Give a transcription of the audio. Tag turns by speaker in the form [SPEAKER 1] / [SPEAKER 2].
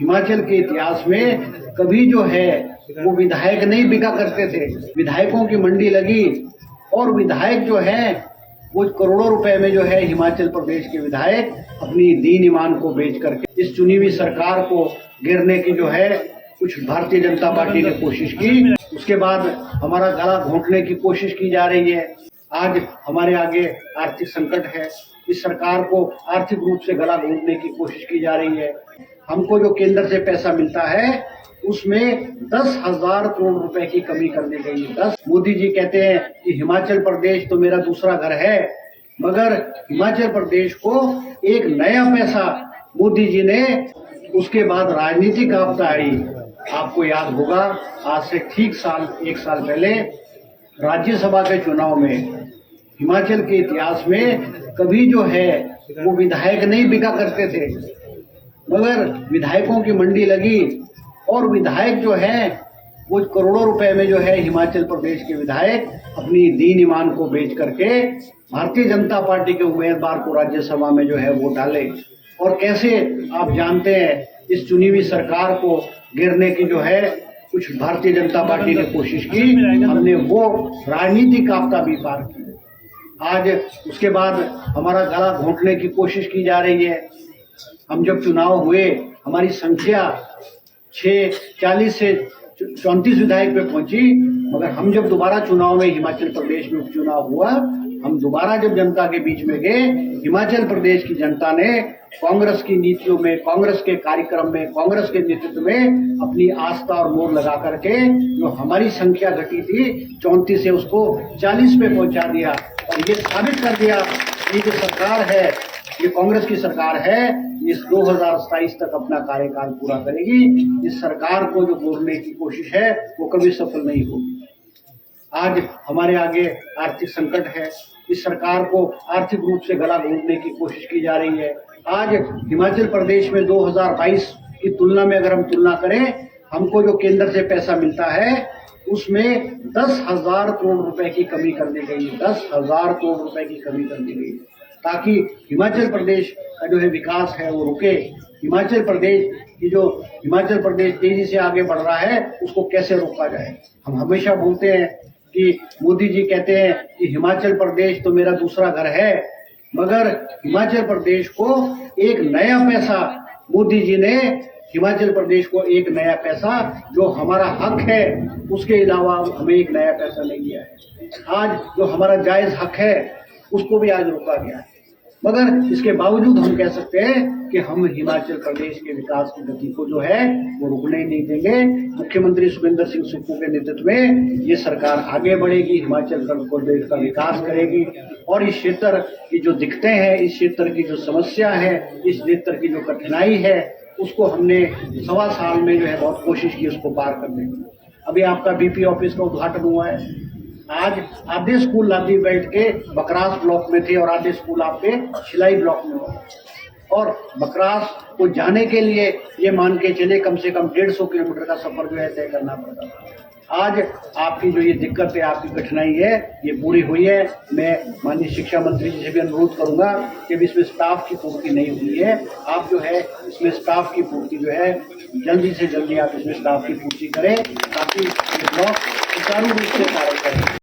[SPEAKER 1] हिमाचल के इतिहास में कभी जो है वो विधायक नहीं बिका करते थे। विधायकों की मंडी लगी और विधायक जो है वो करोड़ों रुपए में जो है हिमाचल प्रदेश के विधायक अपनी दीन ईमान को बेच करके इस चुनी हुई सरकार को गिरने की जो है कुछ भारतीय जनता पार्टी ने कोशिश की। उसके बाद हमारा गला घोंटने की कोशिश की जा रही है। आज हमारे आगे आर्थिक संकट है। इस सरकार को आर्थिक रूप से गला घोंटने की कोशिश की जा रही है। हमको जो केंद्र से पैसा मिलता है उसमें 10,000 करोड़ रुपए की कमी कर दी गई है। मोदी जी कहते हैं कि हिमाचल प्रदेश तो मेरा दूसरा घर है, मगर हिमाचल प्रदेश को एक नया पैसा मोदी जी ने, उसके बाद राजनीतिक आपदा आई। आपको याद होगा आज से ठीक एक साल पहले राज्यसभा के चुनाव में हिमाचल के इतिहास में कभी जो है वो विधायक नहीं बिका करते थे, मगर विधायकों की मंडी लगी और विधायक जो है वो करोड़ों रुपए में जो है हिमाचल प्रदेश के विधायक अपनी दीन ईमान को बेच करके भारतीय जनता पार्टी के उम्मीदवार को राज्यसभा में जो है वोट डाले। और कैसे आप जानते हैं इस चुनी हुई सरकार को गिरने की जो है कुछ भारतीय जनता पार्टी ने कोशिश की। हमने वो राजनीतिक आपदा भी पार की। आज उसके बाद हमारा गला घोंटने की कोशिश की जा रही है। हम जब चुनाव हुए हमारी संख्या 40 से 34 विधायक पे पहुंची, मगर हम जब दोबारा चुनाव में हिमाचल प्रदेश में उपचुनाव हुआ, हम दोबारा जब जनता के बीच में गए, हिमाचल प्रदेश की जनता ने कांग्रेस की नीतियों में, कांग्रेस के कार्यक्रम में, कांग्रेस के नेतृत्व में अपनी आस्था और मोहर लगा करके जो हमारी संख्या घटी थी 34 से उसको 40 पे पहुंचा दिया। और ये साबित कर दिया कि जो सरकार है, ये कांग्रेस की सरकार है, इस 2027 तक अपना कार्यकाल पूरा करेगी। इस सरकार को जो मोड़ने की कोशिश है वो कभी सफल नहीं होगी। आज हमारे आगे आर्थिक संकट है। इस सरकार को आर्थिक रूप से गला घोंटने की कोशिश की जा रही है। आज हिमाचल प्रदेश में 2022 की तुलना में अगर हम तुलना करें, हमको जो केंद्र से पैसा मिलता है उसमें 10,000 करोड़ रुपए की कमी कर दी गई है। 10,000 करोड़ रुपए की कमी कर दी गई है ताकि हिमाचल प्रदेश का जो है विकास है वो रुके। हिमाचल प्रदेश तेजी से आगे बढ़ रहा है, उसको कैसे रोका जाए। हम हमेशा बोलते हैं कि मोदी जी कहते हैं कि हिमाचल प्रदेश तो मेरा दूसरा घर है, मगर हिमाचल प्रदेश को एक नया पैसा मोदी जी ने, हिमाचल प्रदेश को एक नया पैसा जो हमारा हक है उसके अलावा हमें एक नया पैसा नहीं दिया है। आज जो हमारा जायज हक है उसको भी आज रोका गया है। मगर इसके बावजूद हम कह सकते हैं कि हम हिमाचल प्रदेश के विकास की गति को जो है वो रुकने ही नहीं देंगे। मुख्यमंत्री सुखविंदर सिंह सुक्खू के नेतृत्व में ये सरकार आगे बढ़ेगी, हिमाचल प्रदेश का विकास करेगी। और इस क्षेत्र की जो दिक्कतें हैं, इस क्षेत्र की जो समस्या है, इस क्षेत्र की जो कठिनाई है, उसको हमने 1.25 साल में जो है बहुत कोशिश की उसको पार करने की। अभी आपका बीपी ऑफिस का उद्घाटन हुआ है। आज आधे स्कूल लादी बेल्ट के बकरास ब्लॉक में थे और आधे स्कूल आपके शिलाई ब्लॉक में हो। और बकरास को जाने के लिए ये मान के चले कम से कम 150 किलोमीटर का सफर जो है तय करना पड़ता था। आज आपकी जो ये दिक्कत है, आपकी कठिनाई है, ये पूरी हुई है। मैं माननीय शिक्षा मंत्री जी से भी अनुरोध करूंगा कि अभी इसमें स्टाफ की पूर्ति नहीं हुई है, आप जो है इसमें स्टाफ की पूर्ति जो है जल्दी से जल्दी आप इसमें स्टाफ की पूर्ति करें ताकि ये ब्लॉक सुचारू रूप से कार्य करे।